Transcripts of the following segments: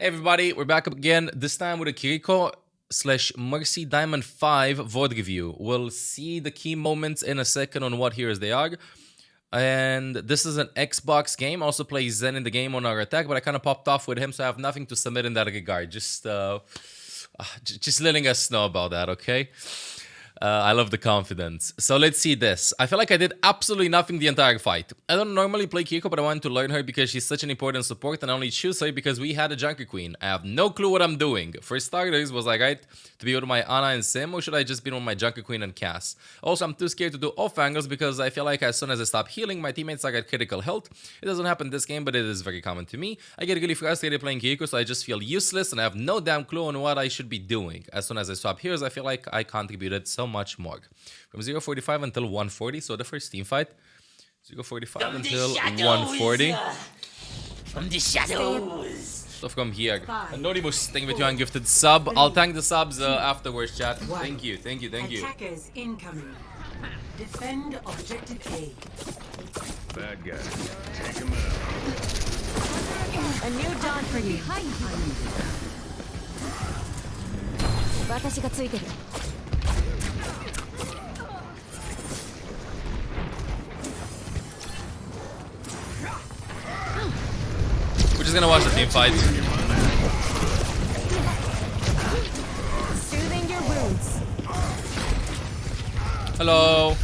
Hey everybody, we're back up again, this time with a Kiriko / Mercy Diamond 5 VOD review. We'll see the key moments in a second on what heroes they are. And this is an Xbox game, also plays Zen in the game on our attack, but I kind of popped off with him, so I have nothing to submit in that regard. Just letting us know about that, okay? I love the confidence. So let's see this. I feel like I did absolutely nothing the entire fight. I don't normally play Kiriko, but I wanted to learn her because she's such an important support, and I only choose her because we had a Junker Queen. I have no clue what I'm doing. For starters, was I right to be with my Ana and Sim, or should I just be with my Junker Queen and Cass? Also, I'm too scared to do off angles because I feel like as soon as I stop healing, my teammates are at critical health. It doesn't happen this game, but it is very common to me. I get really frustrated playing Kiriko, so I just feel useless and I have no damn clue on what I should be doing. As soon as I swap heroes, I feel like I contributed so much more. From 0:45 until 1:40, so the first team fight. 0:45 until 1:40. From the shadows. So from here. Anonymous, thank you with your ungifted sub. I'll thank the subs afterwards, chat. Thank you. Attackers incoming. Defend objective A. Bad guy. Take him out. A new dawn for you. We're just gonna watch the team fight. Soothing your wounds. Hello.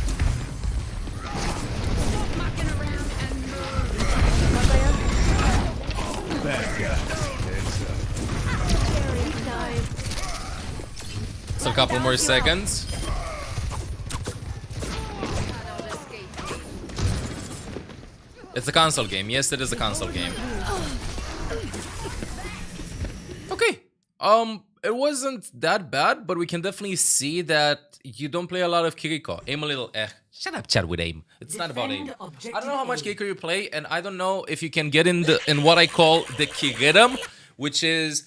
Bad guy. Heads up. So a couple more seconds. It's a console game. Yes, it is a console game. Okay. It wasn't that bad, but we can definitely see that you don't play a lot of Kiriko. Aim a little. Shut up, chat with aim. It's not about aim. I don't know how much Kiriko you play, and I don't know if you can get in what I call the Kiridam, which is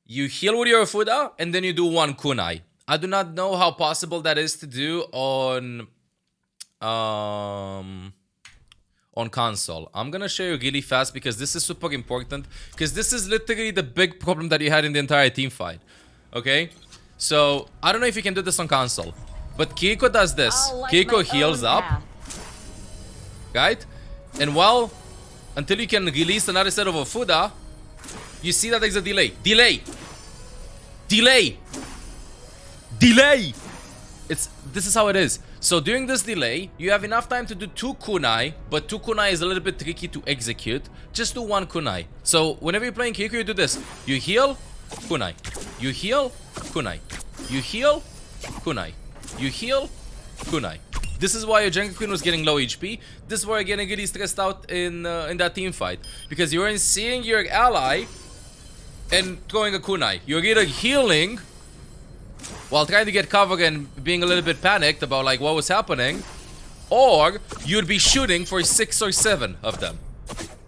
you heal with your Fuda and then you do one kunai. I do not know how possible that is to do on console. I'm gonna show you really fast because this is super important, because this is literally the big problem that you had in the entire team fight. Okay, so I don't know if you can do this on console, but Kiriko does this. Kiriko heals up, right? And until you can release another set of a Fuda, you see that there's a delay. This is how it is. So during this delay, you have enough time to do 2 kunai, but 2 kunai is a little bit tricky to execute. Just do 1 kunai. So whenever you're playing Kiriko, you do this. You heal, kunai. You heal, kunai. You heal, kunai. You heal, kunai. This is why your Junker Queen was getting low HP. This is why you're getting really stressed out in that team fight, because you weren't seeing your ally and throwing a kunai. You're either healing while trying to get cover and being a little bit panicked about like what was happening, or you'd be shooting for 6 or 7 of them.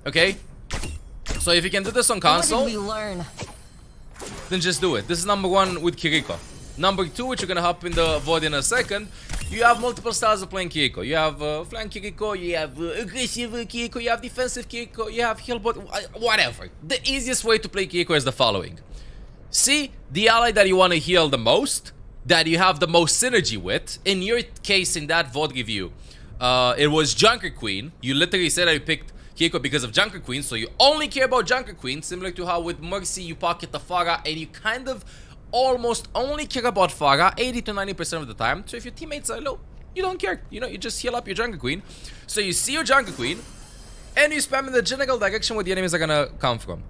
Okay? So if you can do this on console, What did we learn? then just do it. This is number 1 with Kiriko. Number 2, which you're gonna hop in the VOD in a second, you have multiple styles of playing Kiriko. You have flank Kiriko, you have aggressive Kiriko, you have defensive Kiriko, you have heal bot, whatever. The easiest way to play Kiriko is the following. See the ally that you want to heal the most, that you have the most synergy with. In your case, in that VOD review, it was Junker Queen. You literally said that you picked Kiriko because of Junker Queen, so you only care about Junker Queen, similar to how with Mercy you pocket the Pharah and you kind of almost only care about Pharah 80 to 90% of the time. So if your teammates are low, you don't care. You know, you just heal up your Junker Queen. So you see your Junker Queen and you spam in the general direction where the enemies are gonna come from.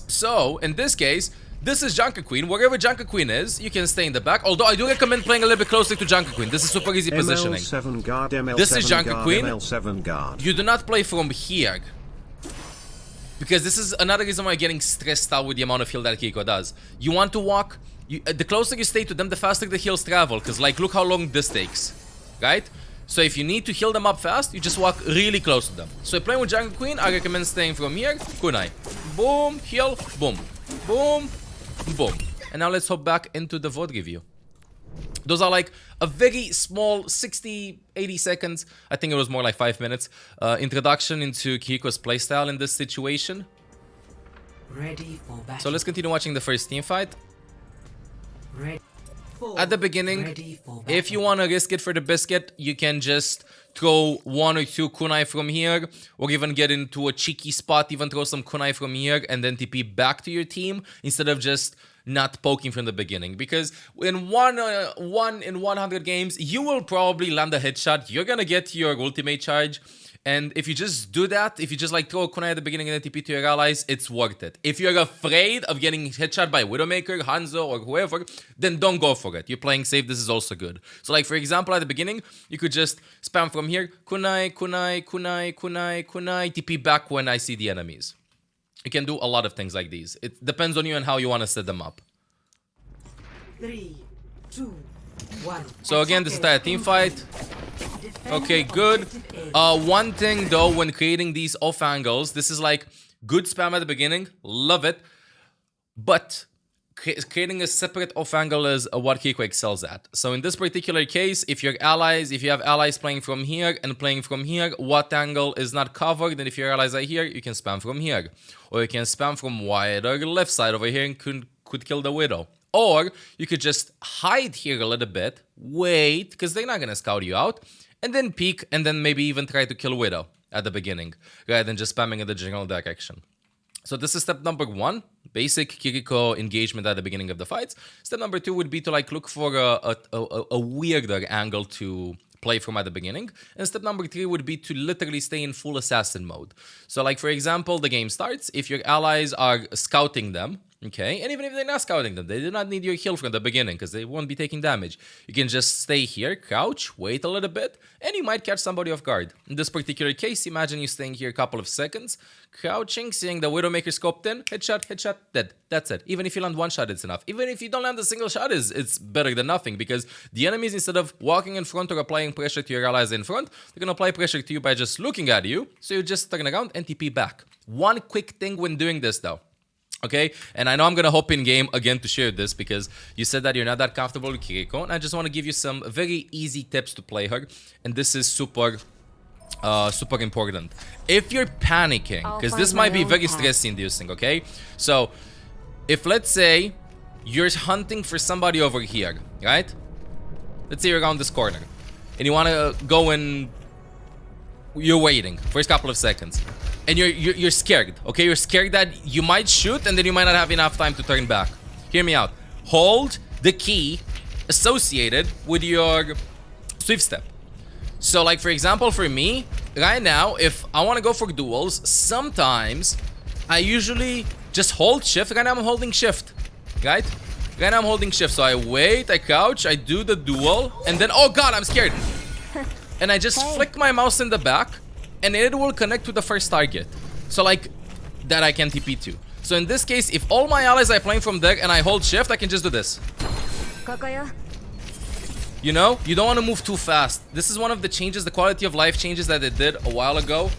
So in this case, this is Junker Queen. Wherever Junker Queen is, you can stay in the back. Although I do recommend playing a little bit closer to Junker Queen. This is super easy positioning. mL7 guard, mL7 This is Junker guard, Queen. mL7 guard. You do not play from here, because this is another reason why you're getting stressed out with the amount of heal that Kiriko does. You want to walk. The closer you stay to them, the faster the heals travel. Because like, look how long this takes, right? So if you need to heal them up fast, you just walk really close to them. So playing with Junker Queen, I recommend staying from here. Kunai. Boom, heal, boom. Boom, boom. And now let's hop back into the VOD review. Those are like a very small 60-80 seconds, I think it was more like 5 minutes, introduction into Kiriko's playstyle in this situation. Ready for battle. So let's continue watching the first team fight. Ready. At the beginning, Ready for battle. if you want to risk it for the biscuit, you can just throw 1 or 2 kunai from here, or even get into a cheeky spot, even throw some kunai from here, and then TP back to your team, instead of just not poking from the beginning. Because in 1 in 100 games, you will probably land a headshot, you're gonna get your ultimate charge, and if you just do that, if you just like throw a kunai at the beginning and then TP to your allies, it's worth it. If you're afraid of getting headshot by Widowmaker, Hanzo, or whoever, then don't go for it. You're playing safe, this is also good. So like for example, at the beginning, you could just spam from here, kunai, kunai, kunai, kunai, kunai, TP back when I see the enemies. You can do a lot of things like these. It depends on you and how you want to set them up. 3, 2, 1. So again, this entire team fight. Defend Okay, good. objective A. One thing though, when creating these off angles, this is like good spam at the beginning, love it. But creating a separate off angle is what Kiriko excels at. So in this particular case, if you have allies playing from here and playing from here, what angle is not covered, then if your allies are here, you can spam from here. Or you can spam from wider left side over here and could kill the Widow. Or you could just hide here a little bit, wait, because they're not going to scout you out, and then peek, and then maybe even try to kill Widow at the beginning, rather than just spamming in the general direction. So this is step number 1, basic Kiriko engagement at the beginning of the fights. Step number 2 would be to like look for a weirder angle to play from at the beginning. And step number 3 would be to literally stay in full assassin mode. So like for example, the game starts, if your allies are scouting them, okay, and even if they're not scouting them, they do not need your heal from the beginning because they won't be taking damage. You can just stay here, crouch, wait a little bit, and you might catch somebody off guard. In this particular case, imagine you staying here a couple of seconds, crouching, seeing the Widowmaker scoped in, headshot, headshot, dead. That's it. Even if you land one shot, it's enough. Even if you don't land a single shot, it's better than nothing, because the enemies, instead of walking in front or applying pressure to your allies in front, they're gonna apply pressure to you by just looking at you, so you just turn around and TP back. One quick thing when doing this though. Okay, and I know I'm gonna hop in game again to share this because you said that you're not that comfortable with Kiriko, and I just want to give you some very easy tips to play her, and this is super important. If you're panicking, because this might be very stress inducing, okay? So if let's say you're hunting for somebody over here, right? Let's say you're around this corner and you want to go in, you're waiting first couple of seconds. And you're scared, okay? You're scared that you might shoot and then you might not have enough time to turn back. Hear me out. Hold the key associated with your swift step. So like for example, for me, right now, if I want to go for duels, sometimes I usually just hold shift. Right now I'm holding shift, right? Right now I'm holding shift. So I wait, I crouch, I do the duel, and then, oh god, I'm scared. And I just flick my mouse in the back, and it will connect to the first target. So like that I can TP to. So in this case, if all my allies are playing from there and I hold shift, I can just do this. You know, you don't want to move too fast. This is one of the changes, the quality of life changes that they did a while ago,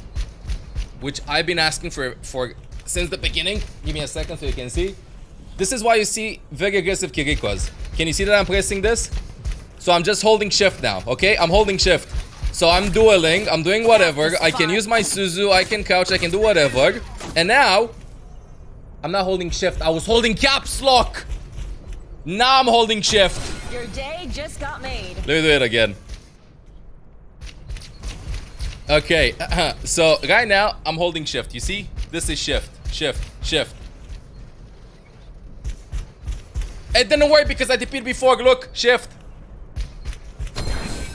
which I've been asking for since the beginning. Give me a second so you can see. This is why you see very aggressive Kirikos. Can you see that I'm pressing this? So I'm just holding shift now, okay? I'm holding shift. So I'm dueling, I'm doing whatever, I can use my Suzu, I can couch, I can do whatever. And now, I'm not holding shift, I was holding caps lock! Now I'm holding shift. Your day just got made. Let me do it again. Okay, so right now, I'm holding shift, you see? This is shift, shift, shift. It didn't work because I TP'd before, look, shift.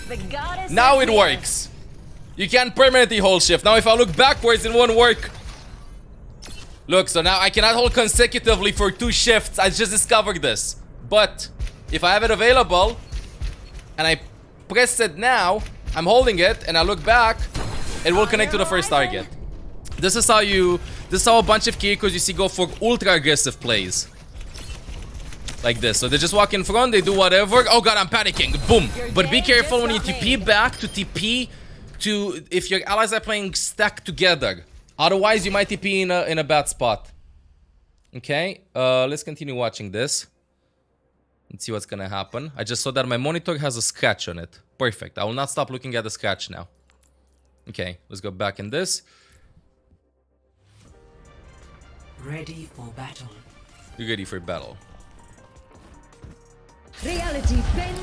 The goddess Now it works. You can't permanently hold shift. Now if I look backwards, it won't work. Look, so now I cannot hold consecutively for 2 shifts. I just discovered this. But if I have it available and I press it now, I'm holding it and I look back, it will connect to the first target. This is how a bunch of Kirikos you see go for ultra aggressive plays. Like this. So they just walk in front, they do whatever. Oh god, I'm panicking. Boom. But be careful when you TP back to TP to if your allies are playing stacked together. Otherwise, you might TP in a bad spot. Okay, let's continue watching this. Let's see what's gonna happen. I just saw that my monitor has a scratch on it. Perfect. I will not stop looking at the scratch now. Okay, let's go back in this. Ready for battle. You're ready for battle. Reality bends.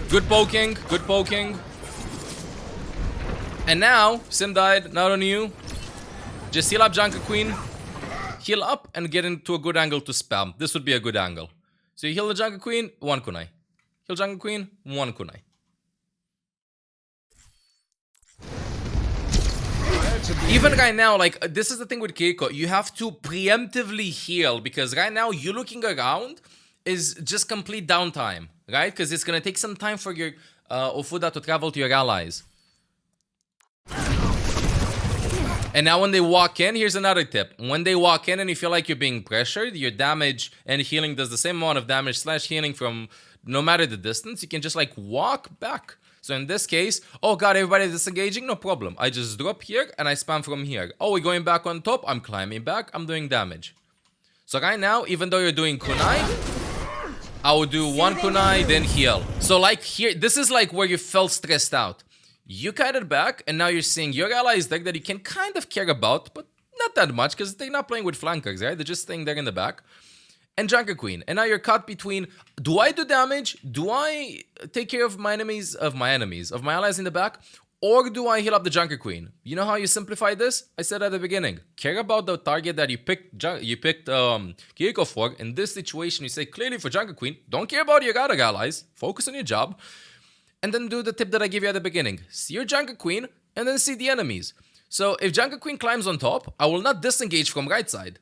Good poking, good poking. And now, Sim died, not on you. Just heal up Junker Queen. Heal up and get into a good angle to spam. This would be a good angle. So you heal the Junker Queen, 1 kunai. Heal Junker Queen, 1 kunai. Even right now, like, this is the thing with Kiriko. You have to preemptively heal because right now, you looking around is just complete downtime, right? Because it's going to take some time for your Ofuda to travel to your allies. And now when they walk in, here's another tip. When they walk in and you feel like you're being pressured, your damage and healing does the same amount of damage slash healing from no matter the distance. You can just like walk back. So in this case, oh god, everybody disengaging, no problem. I just drop here and I spam from here. Oh, we're going back on top, I'm climbing back, I'm doing damage. So right now, even though you're doing kunai, I will do 1 kunai, then heal. So like here, this is like where you felt stressed out. You kited back, and now you're seeing your allies there that you can kind of care about, but not that much, because they're not playing with flankers, right? They're just staying there in the back. And Junker Queen. And now you're caught between, do I do damage? Do I take care of my enemies, of my allies in the back? Or do I heal up the Junker Queen? You know how you simplify this? I said at the beginning, care about the target that you picked Kiriko for. In this situation, you say clearly for Junker Queen, don't care about your other allies, focus on your job. And then do the tip that I gave you at the beginning. See your Junker Queen, and then see the enemies. So if Junker Queen climbs on top, I will not disengage from right side.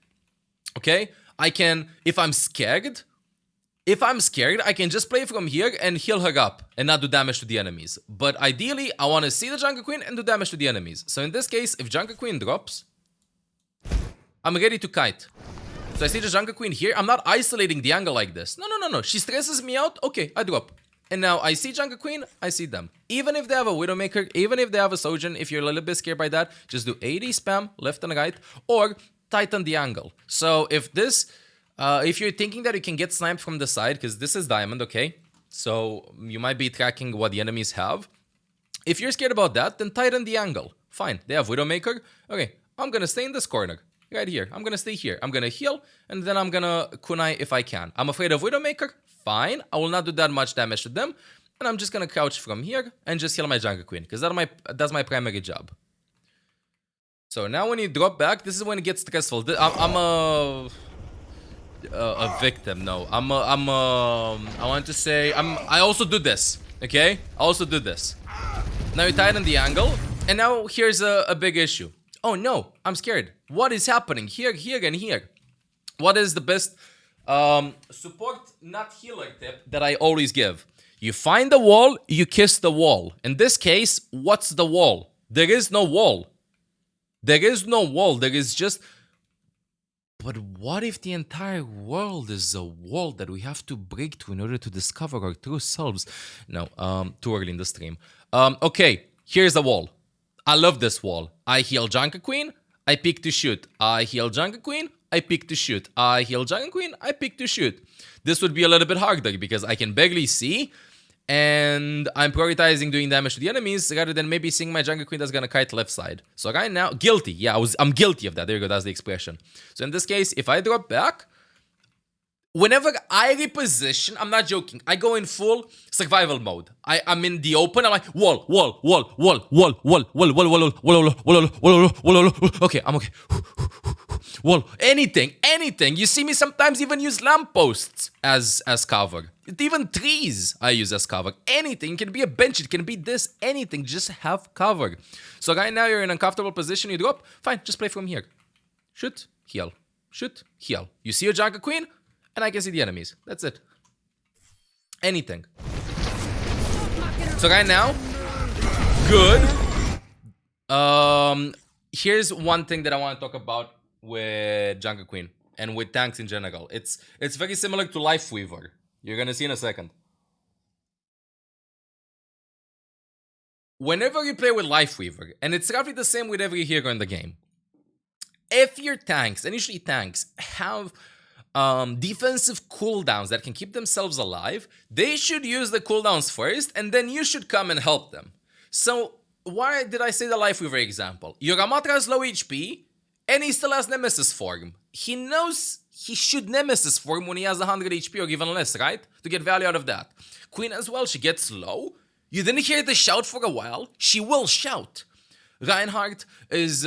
Okay? I can, if I'm scared, I can just play from here and heal her up and not do damage to the enemies. But ideally, I want to see the Junker Queen and do damage to the enemies. So in this case, if Junker Queen drops, I'm ready to kite. So I see the Junker Queen here. I'm not isolating the angle like this. No. She stresses me out. Okay, I drop. And now I see Junker Queen, I see them. Even if they have a Widowmaker, even if they have a Sojourn, if you're a little bit scared by that, just do AD spam, left and right, or tighten the angle. So if this, if you're thinking that you can get sniped from the side, because this is Diamond, okay? So you might be tracking what the enemies have. If you're scared about that, then tighten the angle. Fine, they have Widowmaker. Okay, I'm gonna stay in this corner, right here. I'm gonna stay here. I'm gonna heal, and then I'm gonna kunai if I can. I'm afraid of Widowmaker. Fine, I will not do that much damage to them, and I'm just gonna crouch from here and just heal my Junker Queen, because that's my primary job. So now when you drop back, this is when it gets stressful. I'm a victim. No, I want to say I also do this. Okay, I also do this. Now you tighten the angle, and now here's a big issue. Oh no, I'm scared. What is happening here, and here? What is the best support, not healer tip that I always give? You find the wall, you kiss the wall. In this case, what's the wall? There is no wall. There is no wall. There is just... But what if the entire world is a wall that we have to break to in order to discover our true selves? No, too early in the stream. Okay, here's the wall. I love this wall. I heal Junker Queen, I pick to shoot. I heal Junker Queen, I pick to shoot. I heal Junker Queen, I pick to shoot. This would be a little bit harder because I can barely see, and I'm prioritizing doing damage to the enemies rather than maybe seeing my Junker Queen that's gonna kite left side. So right now, guilty. Yeah, I'm guilty of that. There you go, that's the expression. So in this case, if I drop back, whenever I reposition, I'm not joking, I go in full survival mode. I'm in the open, I'm like, wall. Okay, I'm okay. Wall, anything. You see me sometimes even use lampposts as cover. Even trees I use as cover. Anything, it can be a bench, it can be this, anything, just have cover. So right now you're in an uncomfortable position, you drop, fine, just play from here. Shoot, heal. Shoot, heal. You see your Junker Queen, and I can see the enemies. That's it. Anything. So right now, good. Here's one thing that I want to talk about with Junker Queen and with tanks in general. It's very similar to Life Weaver. You're gonna see in a second. Whenever you play with Life Weaver, and it's roughly the same with every hero in the game, if your tanks, and usually tanks, have defensive cooldowns that can keep themselves alive, they should use the cooldowns first, and then you should come and help them. So why did I say the Life Weaver example? Your Ramatra has low HP, and he still has Nemesis form. He knows he should Nemesis form when he has 100 HP or even less, right? To get value out of that. Queen as well, she gets low. You didn't hear the shout for a while. She will shout. Reinhardt is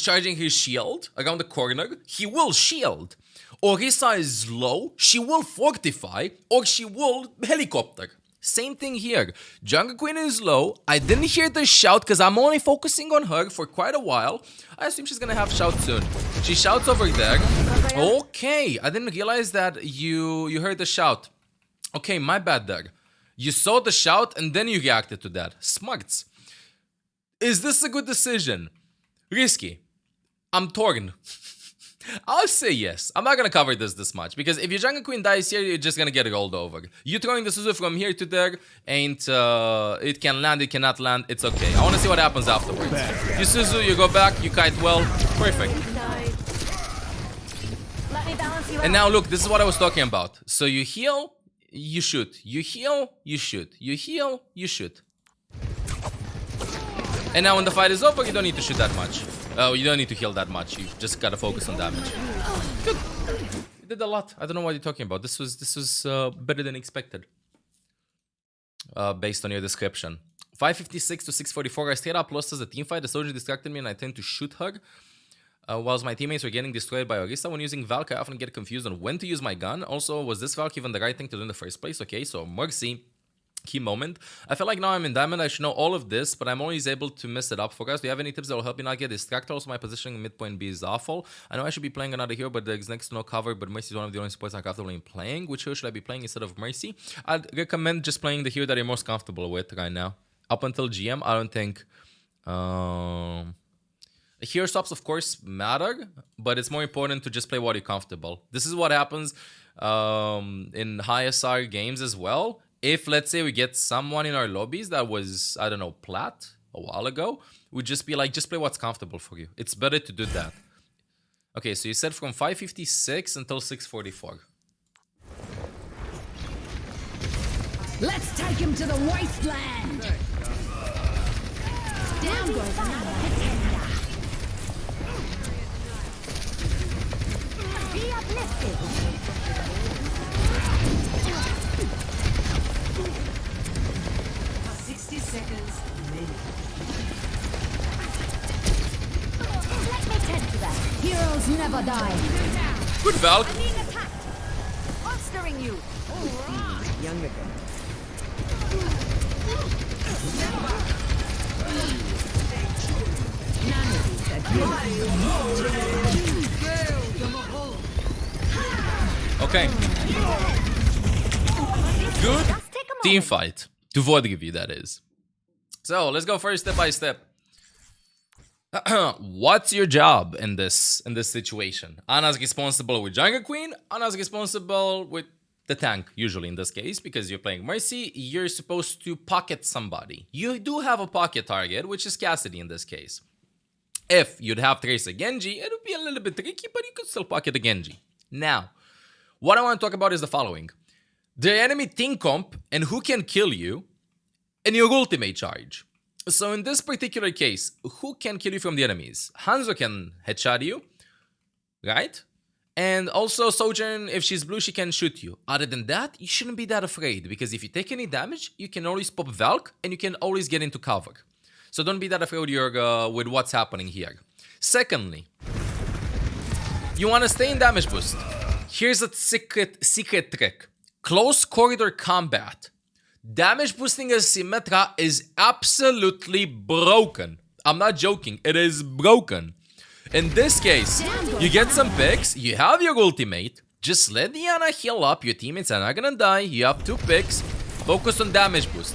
charging his shield around the corner. He will shield. Orisa is low. She will fortify, or she will helicopter. Same thing here. Jungle Queen is low. I didn't hear the shout because I'm only focusing on her for quite a while. I assume she's gonna have shout soon. She shouts over there. Okay, I didn't realize that you heard the shout. Okay, my bad there. You saw the shout and then you reacted to that. Smarts. Is this a good decision? Risky. I'm torn. I'll say yes. I'm not gonna cover this much because if your Jungle Queen dies here, you're just gonna get rolled over. You throwing the Suzu from here to there ain't it can land, it cannot land, it's okay. I wanna see what happens afterwards. You Suzu, you go back, you kite well, perfect. Let me balance you And out. now look, this is what I was talking about. So you heal, you shoot. You heal, you shoot. You heal, you shoot. And now when the fight is over, you don't need to shoot that much. Oh, you don't need to heal that much. You just gotta focus on damage. Good. You did a lot. I don't know what you're talking about. This was better than expected. Based on your description. 556 to 644. I stayed up lost as a team fight. The soldier distracted me and I tend to shoot her. Whilst my teammates were getting destroyed by Orisa. When using Valk, I often get confused on when to use my gun. Also, was this Valk even the right thing to do in the first place? Okay, so Mercy. Key moment. I feel like now I'm in Diamond, I should know all of this, but I'm always able to mess it up for guys. Do you have any tips that will help me not get distracted? Also, my positioning in midpoint B is awful. I know I should be playing another hero, but there's next to no cover, but Mercy is one of the only supports I'm comfortable in playing. Which hero should I be playing instead of Mercy? I'd recommend just playing the hero that you're most comfortable with right now. Up until GM, I don't think... Hero swaps, of course, matter, but it's more important to just play what you're comfortable. This is what happens in high SR games as well. If, let's say, we get someone in our lobbies that was, I don't know, plat a while ago, we'd just be like, just play what's comfortable for you. It's better to do that. Okay, so you said from 556 until 644. Let's take him to the wasteland! Down goes another contender. Be uplifted! 60 seconds remaining. Let me tend to that. Heroes never die. Good Valk. I'm being attacked. Monstering you. Young nigga. Okay. Good team fight. To Vodrivy, that is. So, let's go first step by step. What's your job in this situation? Ana's responsible with Jungle Queen. Ana's responsible with the tank, usually in this case, because you're playing Mercy. You're supposed to pocket somebody. You do have a pocket target, which is Cassidy in this case. If you'd have Tracer Genji, it would be a little bit tricky, but you could still pocket the Genji. Now, what I want to talk about is the following. The enemy team comp and who can kill you and your ultimate charge. So in this particular case, who can kill you from the enemies? Hanzo can headshot you, right? And also Sojourn, if she's blue, she can shoot you. Other than that, you shouldn't be that afraid because if you take any damage, you can always pop Valk and you can always get into cover. So don't be that afraid with what's happening here. Secondly, you want to stay in damage boost. Here's a secret trick. Close corridor combat. Damage boosting as Symmetra is absolutely broken. I'm not joking. It is broken. In this case, you get some picks. You have your ultimate. Just let Diana heal up. Your teammates are not gonna die. You have 2 picks. Focus on damage boost.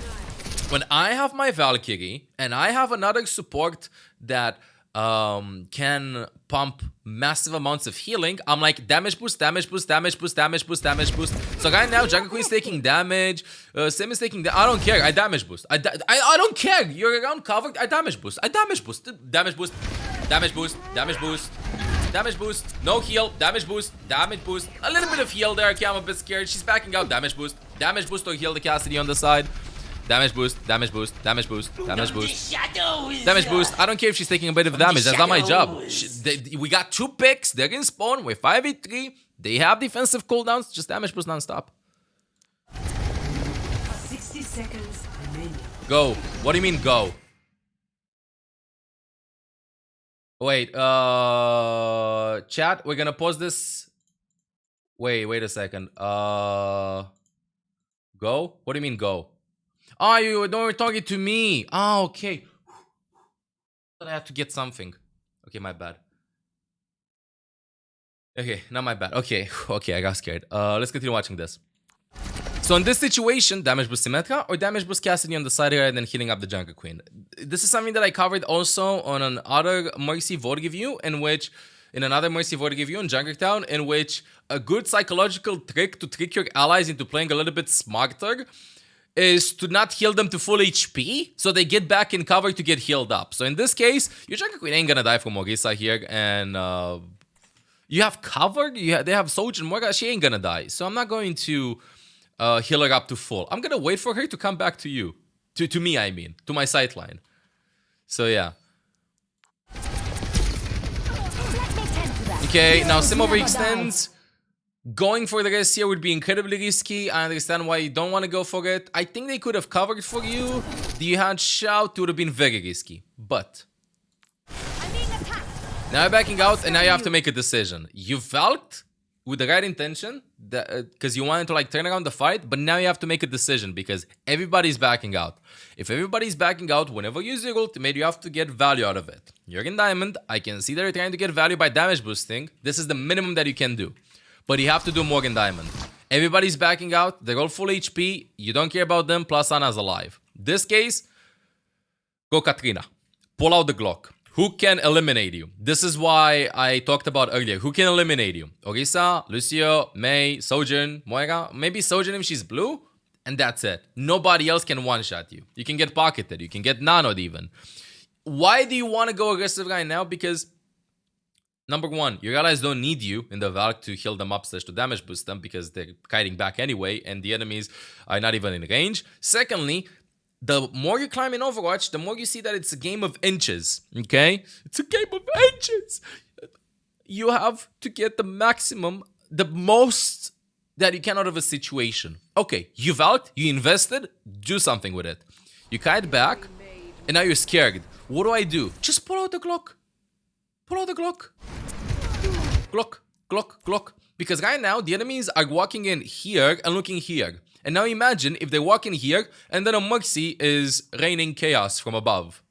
When I have my Valkyrie and I have another support that can pump massive amounts of healing, I'm like damage boost, damage boost, damage boost, damage boost, damage boost. So right now, Jungle Queen's taking damage, Sim is taking I don't care, I damage boost. I don't care, you're around covered, I damage boost, I damage boost, damage boost, damage boost, damage boost, damage boost, no heal, damage boost, a little bit of heal there, okay, I'm a bit scared, she's backing out, damage boost or heal the Cassidy on the side. Damage boost, damage boost, damage boost, damage From the boost. shadows. Damage boost. I don't care if she's taking a bit of damage. That's not my job. shadows. We got 2 picks. They're in spawn. We're 5v3. They have defensive cooldowns. Just damage boost non-stop. 60 seconds remaining. Go. What do you mean go? Wait. Chat. We're gonna pause this. Wait a second. Go? What do you mean go? Oh, you were talking to me. Oh, okay. I have to get something. Okay, my bad. Okay, not my bad. Okay, I got scared. Let's continue watching this. So in this situation, damage boost Symmetra or damage boost Cassidy on the side here and then healing up the Jungle Queen. This is something that I covered also on another Mercy Void review, in another Mercy Void review in Jungle Town, in which a good psychological trick to trick your allies into playing a little bit smarter is to not heal them to full HP, so they get back in cover to get healed up. So in this case, your Jungle Queen ain't gonna die from Orisa here, and you have cover. They have Sojourn Morga. She ain't gonna die, so I'm not going to heal her up to full. I'm gonna wait for her to come back to you, to me. I mean, to my sight line. So yeah. Let me tend to that. Okay, now Heroes Sim never overextends. Going for the rest here would be incredibly risky. I understand why you don't want to go for it. I think they could have covered for you. The had shout would have been very risky. But die. I'm being attacked. now you're backing out and now you have to make a decision. You felt with the right intention because you wanted to like turn around the fight, but now you have to make a decision because everybody's backing out. If everybody's backing out, whenever you use your ultimate, you have to get value out of it. You're in Diamond. I can see that you're trying to get value by damage boosting. This is the minimum that you can do. But you have to do more in Diamond. Everybody's backing out. They're all full HP. You don't care about them. Plus Ana's alive. This case, go Katrina. Pull out the Glock. Who can eliminate you? This is why I talked about earlier. Who can eliminate you? Orisa, Lucio, Mei, Sojourn, Moira. Maybe Sojourn if she's blue. And that's it. Nobody else can one-shot you. You can get pocketed. You can get nanoed even. Why do you want to go aggressive right now? Because number one, your allies don't need you in the Valk to heal them up / to damage boost them because they're kiting back anyway and the enemies are not even in range. Secondly, the more you climb in Overwatch, the more you see that it's a game of inches, okay? It's a game of inches. You have to get the maximum, the most that you can out of a situation. Okay, you Valked, you invested, do something with it. You kite back, and now you're scared. What do? Just pull out the Glock. Pull out the Glock. Glock. Because right now, the enemies are walking in here and looking here. And now imagine if they walk in here and then a Mercy is raining chaos from above.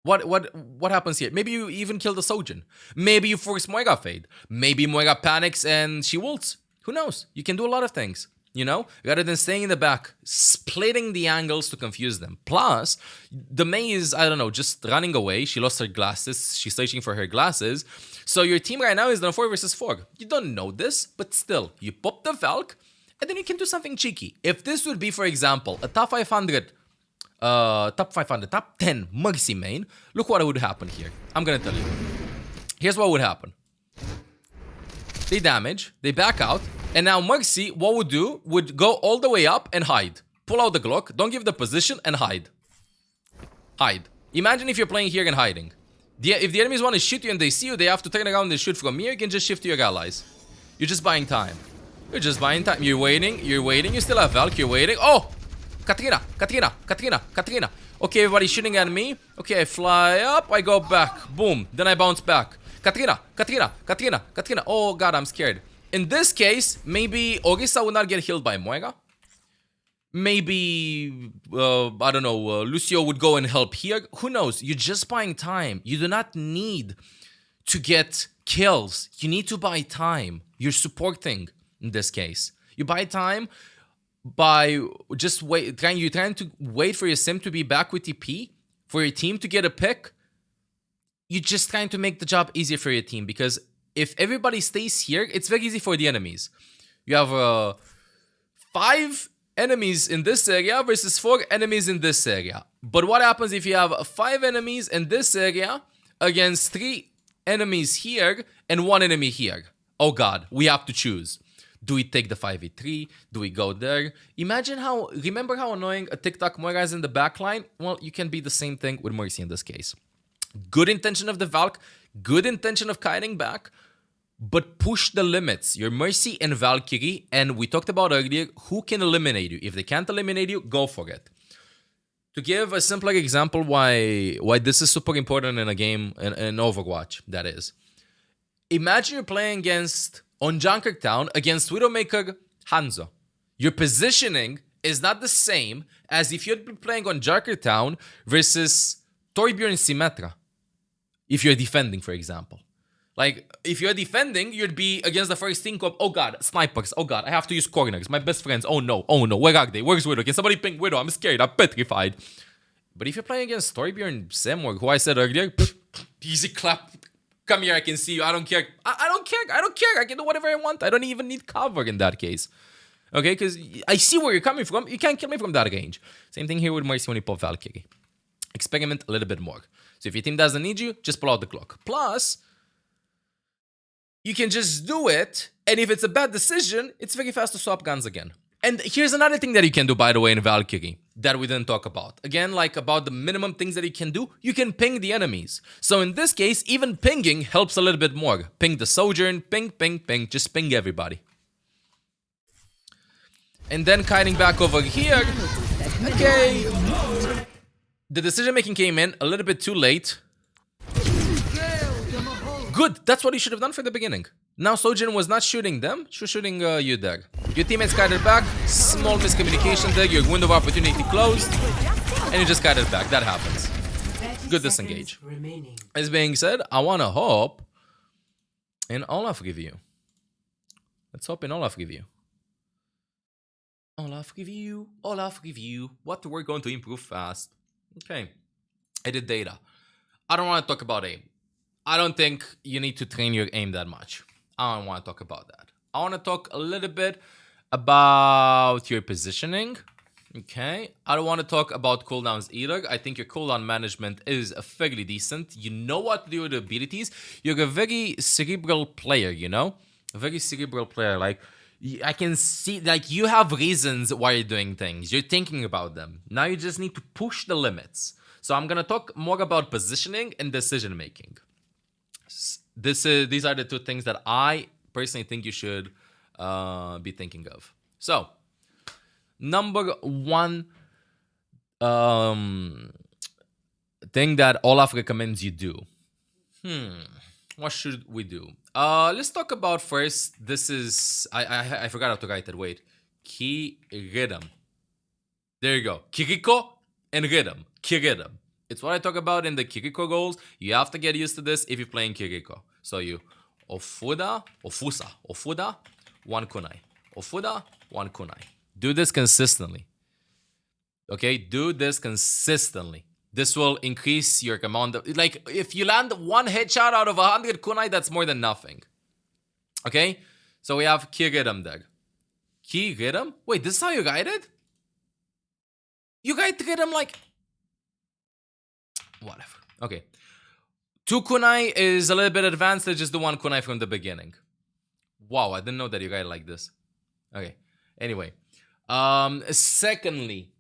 What happens here? Maybe you even kill the Sojourn. Maybe you force Moira fade. Maybe Moira panics and she ults. Who knows? You can do a lot of things, you know? Rather than staying in the back, splitting the angles to confuse them. Plus, the Mei is, I don't know, just running away. She lost her glasses. She's searching for her glasses. So your team right now is on a 4 versus 4. You don't know this, but still, you pop the Valk, and then you can do something cheeky. If this would be, for example, a top 10 Mercy main, look what would happen here. I'm gonna tell you. Here's what would happen. They damage, they back out, and now Mercy, what would do, would go all the way up and hide. Pull out the Glock, don't give the position, and hide. Hide. Imagine if you're playing here and hiding. If the enemies want to shoot you and they see you, they have to turn around and shoot from here. You can just shift to your allies. You're just buying time. You're just buying time. You're waiting. You still have Valk. You're waiting. Oh! Katrina. Okay, everybody's shooting at me. Okay, I fly up. I go back. Boom. Then I bounce back. Katrina. Oh, God, I'm scared. In this case, maybe Orisa will not get healed by Moira. Maybe, I don't know, Lucio would go and help here. Who knows? You're just buying time. You do not need to get kills. You need to buy time. You're supporting in this case. You buy time by just you're trying to wait for your sim to be back with TP, for your team to get a pick. You're just trying to make the job easier for your team because if everybody stays here, it's very easy for the enemies. You have 5 enemies in this area versus 4 enemies in this area. But what happens if you have 5 enemies in this area against 3 enemies here and 1 enemy here? Oh God, we have to choose. Do we take the 5v3? Do we go there? Remember how annoying a TikTok Moira is in the backline? Well, you can be the same thing with Mercy in this case. Good intention of the Valk, good intention of kiting back, but push the limits. Your Mercy and Valkyrie, and we talked about earlier, who can eliminate you? If they can't eliminate you, go for it. To give a simpler example why this is super important in a game, in Overwatch, that is. Imagine you're playing on Junkertown against Widowmaker Hanzo. Your positioning is not the same as if you'd be playing on Junkertown versus Torbjorn Symmetra. If you're defending, for example. Like, if you're defending, you'd be against the first team comp. Oh god, snipers. Oh god, I have to use corners. My best friends. Oh no. Where are they? Where's Widow? Can somebody ping Widow? I'm scared. I'm petrified. But if you're playing against Torbjorn Semwar, who I said earlier, easy clap. Come here, I can see you. I don't care. I don't care. I can do whatever I want. I don't even need cover in that case. Okay, because I see where you're coming from. You can't kill me from that range. Same thing here with Mercy when you pop Valkyrie. Experiment a little bit more. So if your team doesn't need you, just pull out the clock. Plus, you can just do it, and if it's a bad decision, it's very fast to swap guns again. And here's another thing that you can do, by the way, in Valkyrie, that we didn't talk about. Again, like about the minimum things that you can do, you can ping the enemies. So in this case, even pinging helps a little bit more. Ping the Sojourn, ping, just ping everybody. And then kiting back over here, okay. The decision-making came in a little bit too late. Good, that's what you should have done from the beginning. Now Sojourn was not shooting them, she was shooting you there. Your teammates kited back, small miscommunication there, your window of opportunity closed, and you just kited back, that happens. Good disengage. As being said, I want to hope in Olaf review. Let's hope in Olaf review. Olaf review, what we're going to improve fast. Okay, I did data. I don't want to talk about aim. I don't think you need to train your aim that much. I don't want to talk about that. I want to talk a little bit about your positioning. Okay. I don't want to talk about cooldowns either. I think your cooldown management is fairly decent. You know what to do with the abilities. You're a very cerebral player, you know? A very cerebral player. Like, I can see, like, you have reasons why you're doing things. You're thinking about them. Now you just need to push the limits. So I'm going to talk more about positioning and decision making. These are the two things that I personally think you should be thinking of. So, number one thing that Olaf recommends you do. What should we do? Let's talk about first. This is I forgot how to write it. Wait, Kiriko. There you go. Kiriko and rhythm. Kiriko. It's what I talk about in the Kiriko goals. You have to get used to this if you're playing Kiriko. So you Ofuda, one kunai. Ofuda, one kunai. Do this consistently. Okay, do this consistently. This will increase your amount of, like, if you land one headshot out of 100 kunai, that's more than nothing. Okay, so we have ki rhythm there. Ki rhythm? Wait, this is how you guide it? You guide rhythm like... Whatever. Okay. 2 kunai is a little bit advanced. Let's just do 1 kunai from the beginning. Wow, I didn't know that you guide like this. Okay. Anyway. Secondly,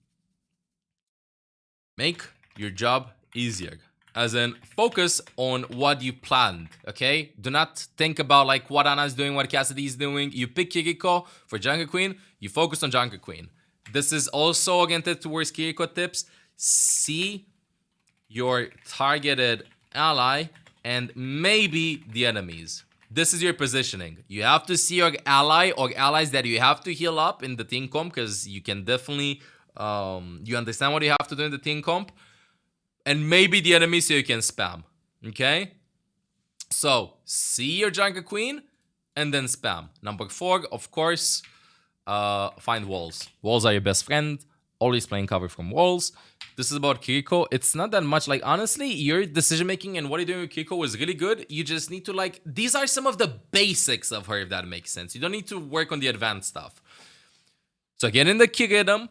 make your job easier. As in, focus on what you planned, okay? Do not think about like what Anna's doing, what Cassidy is doing. You pick Kiriko for Jungle Queen, you focus on Jungle Queen. This is also oriented towards Kiriko tips. See your targeted ally and maybe the enemies. This is your positioning. You have to see your ally or allies that you have to heal up in the team comp, because you can definitely, you understand what you have to do in the team comp. And maybe the enemy so you can spam. Okay? So, see your Jungle Queen and then spam. Number 4, of course, find walls. Walls are your best friend. Always playing cover from walls. This is about Kiriko. It's not that much. Like, honestly, your decision making and what you're doing with Kiriko was really good. You just need to, like, these are some of the basics of her, if that makes sense. You don't need to work on the advanced stuff. So get in the kill rhythm,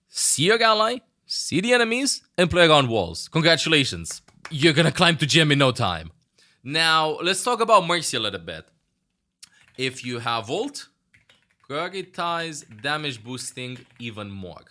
see your ally, see the enemies, and play around walls. Congratulations. You're gonna climb to gem in no time. Now, let's talk about Mercy a little bit. If you have ult, prioritize damage boosting even more.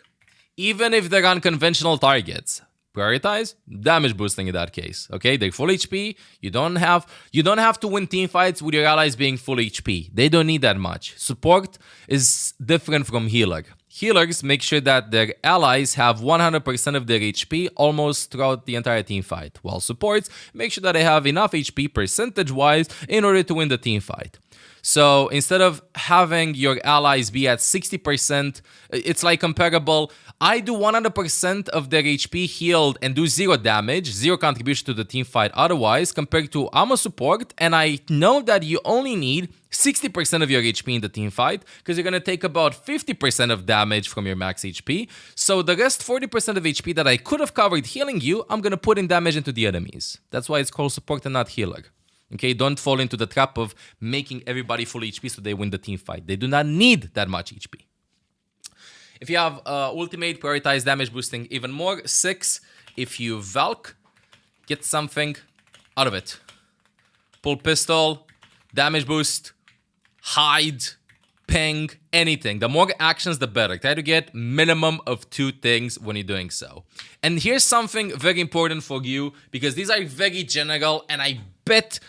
Even if they're unconventional targets, prioritize damage boosting in that case. Okay, they're full HP. You don't have to win team fights with your allies being full HP. They don't need that much. Support is different from healer. Healers make sure that their allies have 100% of their HP almost throughout the entire team fight, while supports make sure that they have enough HP percentage-wise in order to win the team fight. So instead of having your allies be at 60%, it's like comparable. I do 100% of their HP healed and do 0 damage, 0 contribution to the team fight otherwise, compared to I'm a support and I know that you only need 60% of your HP in the team fight because you're going to take about 50% of damage from your max HP. So the rest 40% of HP that I could have covered healing you, I'm going to put in damage into the enemies. That's why it's called support and not healer. Okay, don't fall into the trap of making everybody full HP so they win the team fight. They do not need that much HP. If you have ultimate, prioritize damage boosting even more. 6, if you Valk, get something out of it. Pull pistol, damage boost, hide, ping, anything. The more actions, the better. Try to get minimum of 2 things when you're doing so. And here's something very important for you, because these are very general, and I bet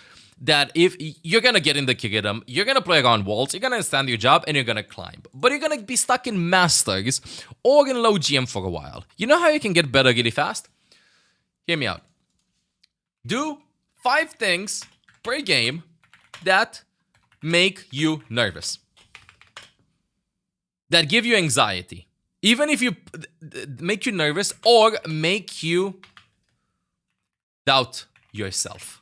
that if you're gonna get in the Kiriko, you're gonna play around walls, you're gonna understand your job, and you're gonna climb. But you're gonna be stuck in Masters or in low GM for a while. You know how you can get better really fast? Hear me out. Do 5 things per game that make you nervous, that give you anxiety. Even if you make you nervous or make you doubt yourself.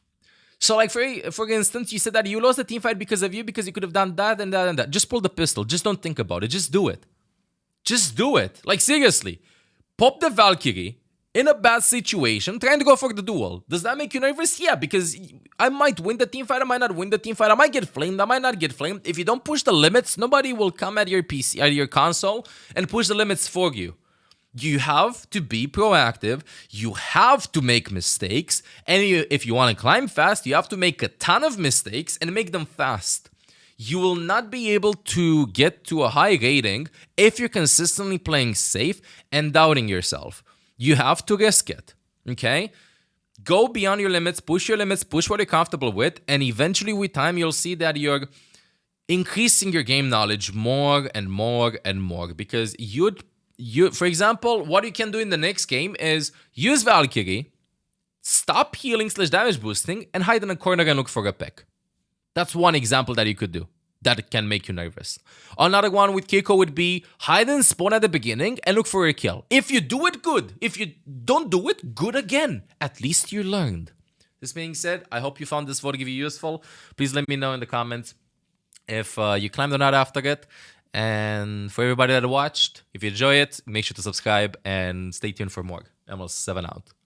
So like for instance, you said that you lost the team fight because of you, because you could have done that and that and that. Just pull the pistol. Just don't think about it. Just do it. Just do it. Like seriously. Pop the Valkyrie in a bad situation, trying to go for the duel. Does that make you nervous? Yeah, because I might win the team fight, I might not win the team fight, I might get flamed, I might not get flamed. If you don't push the limits, nobody will come at your PC, at your console, and push the limits for you. You have to be proactive, you have to make mistakes, and if you want to climb fast, you have to make a ton of mistakes and make them fast. You will not be able to get to a high rating if you're consistently playing safe and doubting yourself. You have to risk it, okay? Go beyond your limits, push what you're comfortable with, and eventually with time, you'll see that you're increasing your game knowledge more and more and more, because for example, what you can do in the next game is use Valkyrie, stop healing / damage boosting, and hide in a corner and look for a pick. That's one example that you could do that can make you nervous. Another one with Kiriko would be hide and spawn at the beginning and look for a kill. If you do it, good. If you don't do it, good again. At least you learned. This being said, I hope you found this VOD review useful. Please let me know in the comments if you climbed or not after it. And for everybody that watched, if you enjoy it, make sure to subscribe and stay tuned for more. mL7 out.